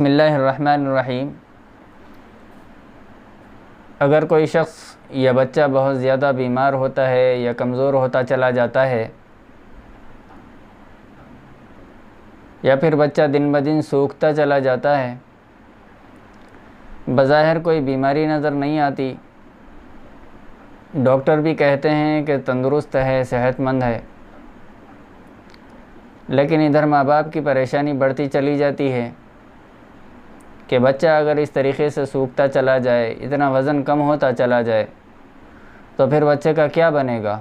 بسم اللہ الرحمن الرحیم۔ اگر کوئی شخص یا بچہ بہت زیادہ بیمار ہوتا ہے یا کمزور ہوتا چلا جاتا ہے، یا پھر بچہ دن بدن سوکھتا چلا جاتا ہے، بظاہر کوئی بیماری نظر نہیں آتی، ڈاکٹر بھی کہتے ہیں کہ تندرست ہے، صحت مند ہے، لیکن ادھر ماں باپ کی پریشانی بڑھتی چلی جاتی ہے کہ بچہ اگر اس طریقے سے سوکھتا چلا جائے، اتنا وزن کم ہوتا چلا جائے تو پھر بچے کا کیا بنے گا؟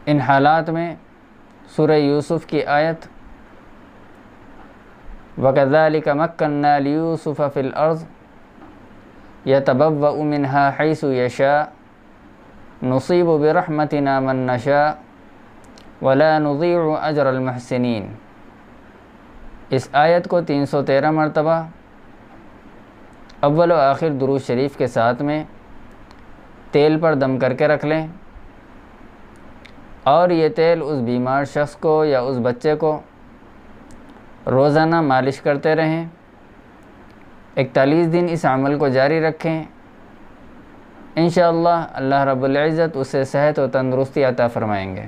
ان حالات میں سورہ یوسف کی آیت وَكَذَلِكَ مَكَّنَّا لِيُوسُفَ فِي الْأَرْضِ يَتَبَوَّأُ مِنْهَا حَيْثُ يَشَاءُ نُصِيبُ بِرَحْمَتِنَا مَن نَّشَاءُ وَلَا نُضِيعُ أَجْرَ الْمُحْسِنِينَ۔ اس آیت کو 313 مرتبہ اول و آخر درود شریف کے ساتھ میں تیل پر دم کر کے رکھ لیں، اور یہ تیل اس بیمار شخص کو یا اس بچے کو روزانہ مالش کرتے رہیں، 41 دن اس عمل کو جاری رکھیں، انشاءاللہ اللہ رب العزت اسے صحت و تندرستی عطا فرمائیں گے۔